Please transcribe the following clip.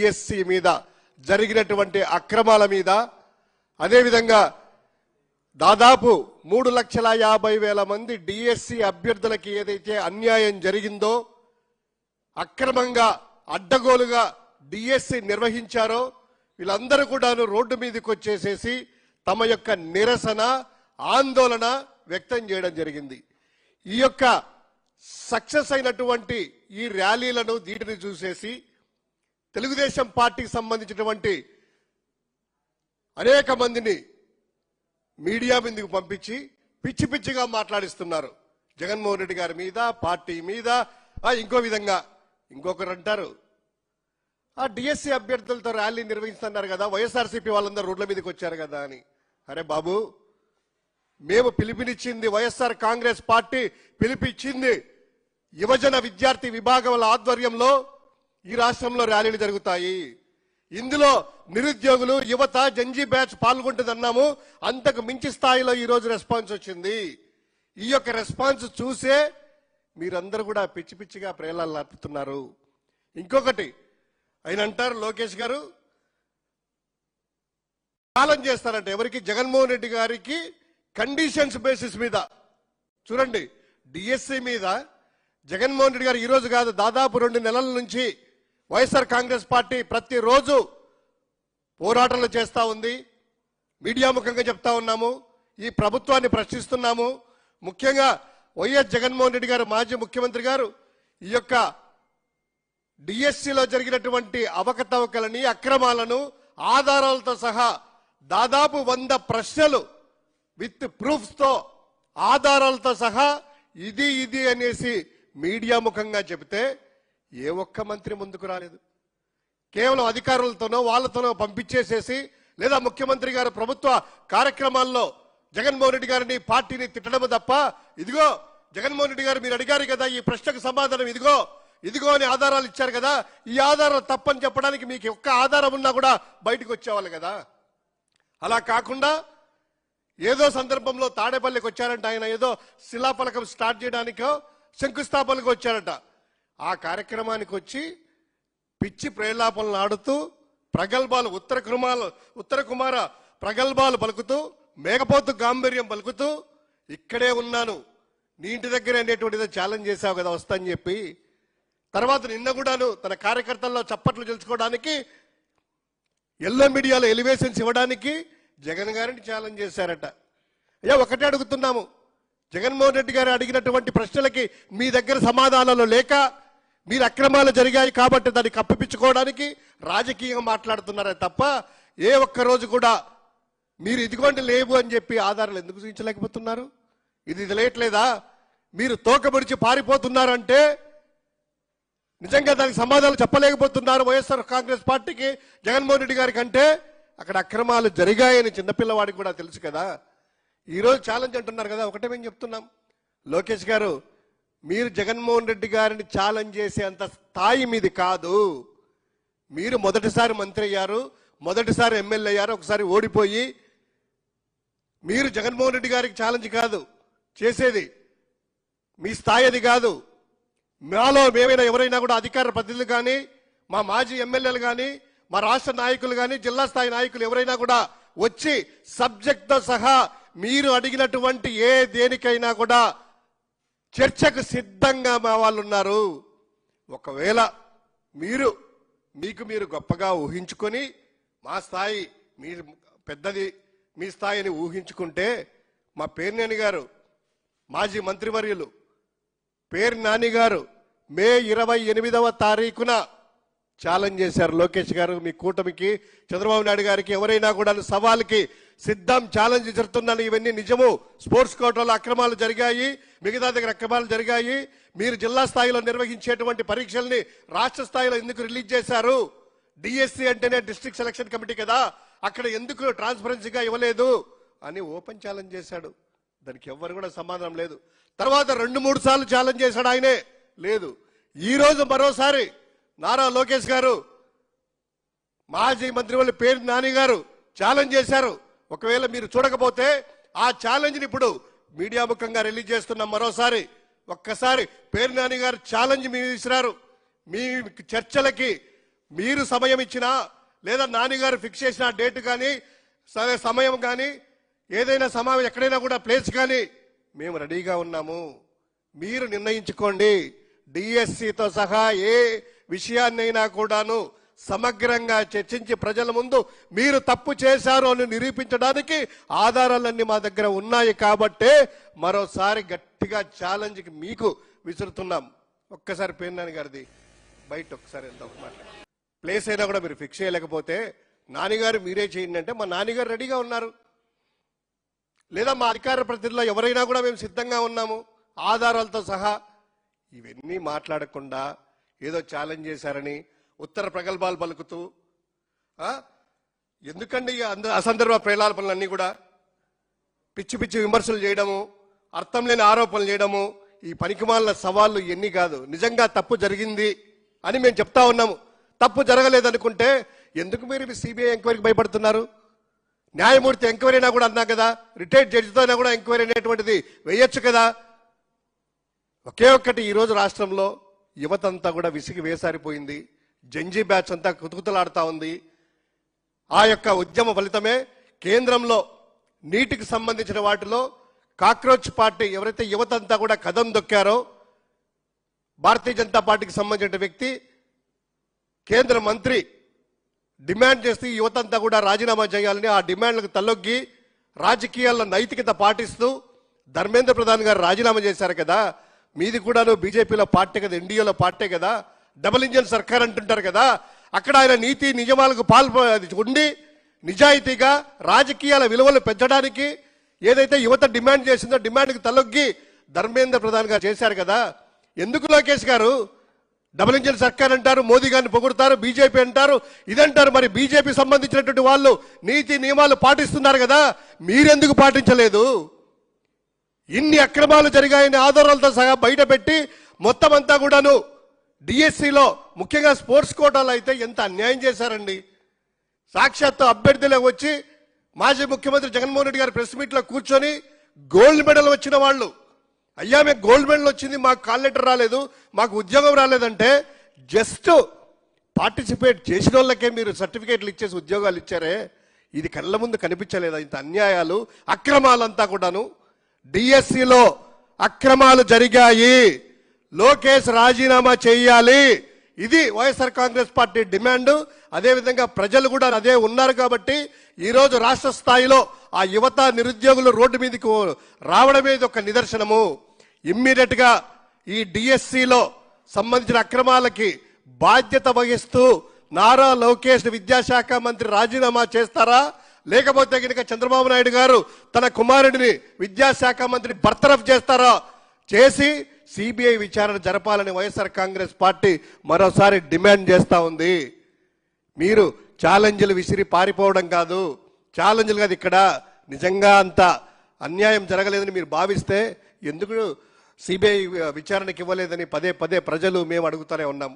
DSC మీద జరిగినటువంటి అక్రమాల మీద, అదేవిధంగా దాదాపు 3,50,000 మంది డిఎస్సి అభ్యర్థులకి ఏదైతే అన్యాయం జరిగిందో, అక్రమంగా అడ్డగోలుగా డిఎస్సి నిర్వహించారో, వీళ్ళందరూ కూడాను రోడ్డు మీదకి వచ్చేసేసి తమ యొక్క నిరసన ఆందోళన వ్యక్తం చేయడం జరిగింది. ఈ యొక్క సక్సెస్ అయినటువంటి ఈ ర్యాలీలను వీటిని చూసేసి తెలుగుదేశం పార్టీకి సంబంధించినటువంటి అనేక మందిని మీడియా మీదకు పంపించి పిచ్చి పిచ్చిగా మాట్లాడిస్తున్నారు. జగన్మోహన్ రెడ్డి గారి మీద, పార్టీ మీద. ఇంకో విధంగా ఇంకొకరు అంటారు, ఆ డిఎస్సి అభ్యర్థులతో ర్యాలీ నిర్వహిస్తున్నారు కదా, వైఎస్ఆర్సీపీ వాళ్ళందరూ రోడ్ల మీదకి వచ్చారు కదా అని. అరే బాబు, మేము పిలుపునిచ్చింది, వైఎస్ఆర్ కాంగ్రెస్ పార్టీ పిలుపిచ్చింది యువజన విద్యార్థి విభాగం ఆధ్వర్యంలో ఈ రాష్ట్రంలో ర్యాలీలు జరుగుతాయి. ఇందులో నిరుద్యోగులు, యువత, జంజీ బ్యాచ్ పాల్గొంటుందన్నాము. అంతకు మించి స్థాయిలో ఈరోజు రెస్పాన్స్ వచ్చింది. ఈ యొక్క రెస్పాన్స్ చూసే మీరందరూ కూడా పిచ్చి పిచ్చిగా ప్రేలాలు నడుపుతున్నారు. ఇంకొకటి ఆయన అంటారు, లోకేష్ గారు ఛాలెంజ్ చేస్తారంట ఎవరికి? జగన్మోహన్ రెడ్డి గారికి కండిషన్స్ బేసిస్ మీద. చూడండి, డిఎస్సి మీద జగన్మోహన్ రెడ్డి గారు ఈరోజు కాదు, దాదాపు 2 నెలల నుంచి వైఎస్ఆర్ కాంగ్రెస్ పార్టీ ప్రతిరోజు పోరాటాలు చేస్తూ ఉంది. మీడియా ముఖంగా చెప్తా ఉన్నాము, ఈ ప్రభుత్వాన్ని ప్రశ్నిస్తున్నాము. ముఖ్యంగా వైఎస్ జగన్మోహన్ రెడ్డి గారు, మాజీ ముఖ్యమంత్రి గారు, ఈ యొక్క డిఎస్సిలో జరిగినటువంటి అవకతవకలని, అక్రమాలను ఆధారాలతో సహా దాదాపు 100 ప్రశ్నలు విత్ ప్రూఫ్స్తో, ఆధారాలతో సహా ఇది అనేసి మీడియా ముఖంగా చెబితే ఏ ఒక్క మంత్రి ముందుకు రాలేదు. కేవలం అధికారులతోనో వాళ్ళతోనో పంపించేసేసి, లేదా ముఖ్యమంత్రి గారు ప్రభుత్వ కార్యక్రమాల్లో జగన్మోహన్ రెడ్డి గారిని, పార్టీని తిట్టడం తప్ప, ఇదిగో జగన్మోహన్ రెడ్డి గారు మీరు అడిగారు కదా, ఈ ప్రశ్నకు సమాధానం ఇదిగో అని ఆధారాలు ఇచ్చారు కదా, ఈ ఆధారం తప్పని చెప్పడానికి మీకు ఒక్క ఆధారం ఉన్నా కూడా బయటకు వచ్చేవాళ్ళు కదా. అలా కాకుండా ఏదో సందర్భంలో తాడేపల్లికి వచ్చారంట, ఆయన ఏదో శిలాఫలకం స్టార్ట్ చేయడానికో శంకుస్థాపనకు వచ్చారట. ఆ కార్యక్రమానికి వచ్చి పిచ్చి ప్రేలాపనలు ఆడుతూ ప్రగల్భాలు, ఉత్తర కుమార ప్రగల్భాలు పలుకుతూ, మేకపోతు గాంభీర్యం పలుకుతూ, ఇక్కడే ఉన్నాను నీ ఇంటి దగ్గర అనేటువంటిదో ఛాలెంజ్ చేశావు కదా వస్తా అని చెప్పి. తర్వాత నిన్న కూడాను తన కార్యకర్తల్లో చప్పట్లు తెలుసుకోవడానికి, ఎల్లో మీడియాలో ఎలివేషన్స్ ఇవ్వడానికి జగన్ గారిని ఛాలెంజ్ చేశారట. అయ్యా, ఒకటే అడుగుతున్నాము, జగన్మోహన్ రెడ్డి గారు అడిగినటువంటి ప్రశ్నలకి మీ దగ్గర సమాధానాలు లేక, మీరు అక్రమాలు జరిగాయి కాబట్టి దాన్ని కప్పిపించుకోవడానికి రాజకీయంగా మాట్లాడుతున్నారే తప్ప, ఏ ఒక్క రోజు కూడా మీరు ఇదిగోండి లేవు అని చెప్పి ఆధారాలు ఎందుకు చూపించలేకపోతున్నారు? ఇది తెలియట్లేదా? మీరు తోకబడిచి పారిపోతున్నారంటే నిజంగా దానికి సమాధానం చెప్పలేకపోతున్నారు వైఎస్ఆర్ కాంగ్రెస్ పార్టీకి, జగన్మోహన్ రెడ్డి గారికి. అంటే అక్కడ అక్రమాలు జరిగాయని చిన్నపిల్లవాడికి కూడా తెలుసు కదా. ఈరోజు ఛాలెంజ్ అంటున్నారు కదా, ఒకటే మేము చెప్తున్నాం, లోకేష్ గారు మీరు జగన్మోహన్ రెడ్డి గారిని ఛాలెంజ్ చేసే అంత స్థాయి మీది కాదు. మీరు మొదటిసారి మంత్రి అయ్యారు, మొదటిసారి ఎమ్మెల్యే అయ్యారు, ఒకసారి ఓడిపోయి, మీరు జగన్మోహన్ రెడ్డి గారికి ఛాలెంజ్ కాదు చేసేది, మీ స్థాయి అది కాదు. మాలో మేమైనా ఎవరైనా కూడా అధికార ప్రతినిధులు కానీ, మా మాజీ ఎమ్మెల్యేలు కానీ, మా రాష్ట్ర నాయకులు కానీ, జిల్లా స్థాయి నాయకులు ఎవరైనా కూడా వచ్చి సబ్జెక్ట్తో సహా మీరు అడిగినటువంటి దేనికైనా కూడా చర్చకు సిద్ధంగా మా వాళ్ళు ఉన్నారు. ఒకవేళ మీరు గొప్పగా ఊహించుకొని, మా స్థాయి మీరు పెద్దది, మీ స్థాయిని ఊహించుకుంటే, మా పేర్నేని గారు, మాజీ మంత్రివర్యులు పేర్ని నాని గారు మే 28వ తారీఖున ఛాలెంజ్ చేశారు. లోకేష్ గారు మీ కూటమికి, చంద్రబాబు నాయుడు గారికి ఎవరైనా కూడా సవాల్కి సిద్ధం, ఛాలెంజ్ జరుగుతున్నాను, ఇవన్నీ నిజము, స్పోర్ట్స్ కోటాలో అక్రమాలు జరిగాయి, మిగతా దగ్గర అక్రమాలు జరిగాయి, మీరు జిల్లా స్థాయిలో నిర్వహించేటువంటి పరీక్షల్ని రాష్ట్ర స్థాయిలో ఎందుకు రిలీజ్ చేశారు, డిఎస్సి అంటేనే డిస్ట్రిక్ట్ సెలక్షన్ కమిటీ కదా, అక్కడ ఎందుకు ట్రాన్స్పరెన్సీగా ఇవ్వలేదు అని ఓపెన్ ఛాలెంజ్ చేశాడు. దానికి ఎవ్వరు కూడా సమాధానం లేదు. తర్వాత 2-3 సార్లు ఛాలెంజ్ చేశాడు, ఆయనే లేదు. ఈ రోజు మరోసారి నారా లోకేష్ గారు, మాజీ మంత్రివర్యులు పేర్ని నాని గారు ఛాలెంజ్ చేశారు. ఒకవేళ మీరు చూడకపోతే ఆ ఛాలెంజ్ని ఇప్పుడు మీడియా ముఖంగా రిలీజ్ చేస్తున్నాం. మరోసారి ఒక్కసారి పేర్ని నాని గారు ఛాలెంజ్ మీ విసిరారు, మీ చర్చలకి మీరు సమయం ఇచ్చినా లేదా నాన్నగారు ఫిక్స్ చేసిన డేట్ కానీ సమయం కానీ ఏదైనా సమావేశం ఎక్కడైనా కూడా ప్లేస్ కానీ మేము రెడీగా ఉన్నాము. మీరు నిర్ణయించుకోండి. డిఎస్సితో సహా ఏ విషయాన్నైనా కూడాను సమగ్రంగా చర్చించి ప్రజల ముందు మీరు తప్పు చేశారు అని నిరూపించడానికి ఆధారాలన్నీ మా దగ్గర ఉన్నాయి. కాబట్టే మరోసారి గట్టిగా ఛాలెంజ్కి మీకు విసురుతున్నాం. ఒక్కసారి పేర్నాని గారిది బయట ఒకసారి వెళ్దాం మాట్లాడు. ప్లేస్ అయినా కూడా మీరు ఫిక్స్ చేయలేకపోతే నాన్నగారు మీరే చేయండి అంటే మా నాన్నగారు రెడీగా ఉన్నారు. లేదా మా అధికార ప్రతినిధుల్లో ఎవరైనా కూడా మేము సిద్ధంగా ఉన్నాము ఆధారాలతో సహా. ఇవన్నీ మాట్లాడకుండా ఏదో ఛాలెంజ్ చేశారని ఉత్తర ప్రగల్భాలు పలుకుతూ ఎందుకండి అసందర్భ ప్రేలాపనలన్నీ కూడా పిచ్చి పిచ్చి విమర్శలు చేయడము, అర్థం లేని ఆరోపణలు చేయడము, ఈ పనికిమాలిన సవాళ్ళు ఇవన్నీ కాదు. నిజంగా తప్పు జరిగింది అని మేము చెప్తా ఉన్నాము. తప్పు జరగలేదనుకుంటే ఎందుకు మీరు సిబిఐ ఎంక్వైరీకి భయపడుతున్నారు? న్యాయమూర్తి ఎంక్వైరీ అయినా కూడా అన్నా కదా, రిటైర్డ్ జడ్జితో అయినా కూడా ఎంక్వైరీ అనేటువంటిది వేయొచ్చు కదా. ఒకే ఒక్కటి ఈరోజు రాష్ట్రంలో యువత అంతా కూడా విసిగి వేసారిపోయింది. జంజీ బ్యాచ్ అంతా కుతుకుతలాడుతూ ఉంది. ఆ యొక్క ఉద్యమ ఫలితమే కేంద్రంలో నీటికి సంబంధించిన వాటిలో కాక్రోచ్ పార్టీ ఎవరైతే యువత అంతా కూడా కదం దొక్కారో, భారతీయ జనతా పార్టీకి సంబంధించిన వ్యక్తి కేంద్ర మంత్రి డిమాండ్ చేస్తూ యువత అంతా కూడా రాజీనామా చేయాలని ఆ డిమాండ్లకు తలొగ్గి రాజకీయాల్లో నైతికత పాటిస్తూ ధర్మేంద్ర ప్రధాన్ గారు రాజీనామా చేశారు కదా. మీది కూడాను బీజేపీలో పార్టీ కదా, ఎన్డీఏలో పార్టీ కదా, డబుల్ ఇంజిన్ సర్కార్ అంటుంటారు కదా. అక్కడ ఆయన నీతి నిజమాలకు ఉండి నిజాయితీగా రాజకీయాల విలువలు పెంచడానికి ఏదైతే యువత డిమాండ్ చేసిందో డిమాండ్కి తలొగ్గి ధర్మేంద్ర ప్రధాన్ గారు చేశారు కదా. ఎందుకు లోకేష్ గారు డబుల్ ఇంజిన్ సర్కార్ అంటారు, మోదీ గారిని పొగుడుతారు, బీజేపీ అంటారు, ఇదంటారు. మరి బీజేపీ సంబంధించినటువంటి వాళ్ళు నీతి నియమాలు పాటిస్తున్నారు కదా, మీరెందుకు పాటించలేదు? ఇన్ని అక్రమాలు జరిగాయని ఆధారాలతో సహా బయట పెట్టి మొత్తం అంతా కూడాను డిఎస్సిలో ముఖ్యంగా స్పోర్ట్స్ కోటాలో అయితే ఎంత అన్యాయం చేశారండి. సాక్షాత్తు అభ్యర్థులే వచ్చి మాజీ ముఖ్యమంత్రి జగన్మోహన్ రెడ్డి గారి ప్రెస్ మీట్లో కూర్చొని గోల్డ్ మెడల్ వచ్చిన వాళ్ళు, అయ్యా మేము గోల్డ్ మెడల్ వచ్చింది, మాకు కాల్ లెటర్ రాలేదు, మాకు ఉద్యోగం రాలేదంటే జస్ట్ పార్టిసిపేట్ చేసిన వాళ్ళకే మీరు సర్టిఫికేట్లు ఇచ్చేసి ఉద్యోగాలు ఇచ్చారే, ఇది కళ్ళ ముందు కనిపించలేదా? ఇంత అన్యాయాలు అక్రమాలంతా కూడాను. డిఎస్సిలో అక్రమాలు జరిగాయి, లోకేష్ రాజీనామా చేయాలి, ఇది వైఎస్ఆర్ కాంగ్రెస్ పార్టీ డిమాండ్. అదేవిధంగా ప్రజలు కూడా అదే ఉన్నారు. కాబట్టి ఈరోజు రాష్ట్ర స్థాయిలో ఆ యువత నిరుద్యోగులు రోడ్డు మీదకి రావడమే ఒక నిదర్శనము. ఇమ్మీడియట్ గా ఈ డిఎస్సిలో సంబంధించిన అక్రమాలకి బాధ్యత వహిస్తూ నారా లోకేష్ విద్యాశాఖ మంత్రి రాజీనామా చేస్తారా, లేకపోతే కనుక చంద్రబాబు నాయుడు గారు తన కుమారుడిని విద్యాశాఖ మంత్రి బర్తరఫ్ చేస్తారా? చేసి సిబిఐ విచారణ జరపాలని వైఎస్ఆర్ కాంగ్రెస్ పార్టీ మరోసారి డిమాండ్ చేస్తా ఉంది. మీరు ఛాలెంజ్లు విసిరి పారిపోవడం కాదు, ఛాలెంజ్లు కాదు. ఇక్కడ నిజంగా అంత అన్యాయం జరగలేదని మీరు భావిస్తే ఎందుకు సిబిఐ విచారణకి ఇవ్వలేదని పదే పదే ప్రజలు మేము అడుగుతూనే ఉన్నాం.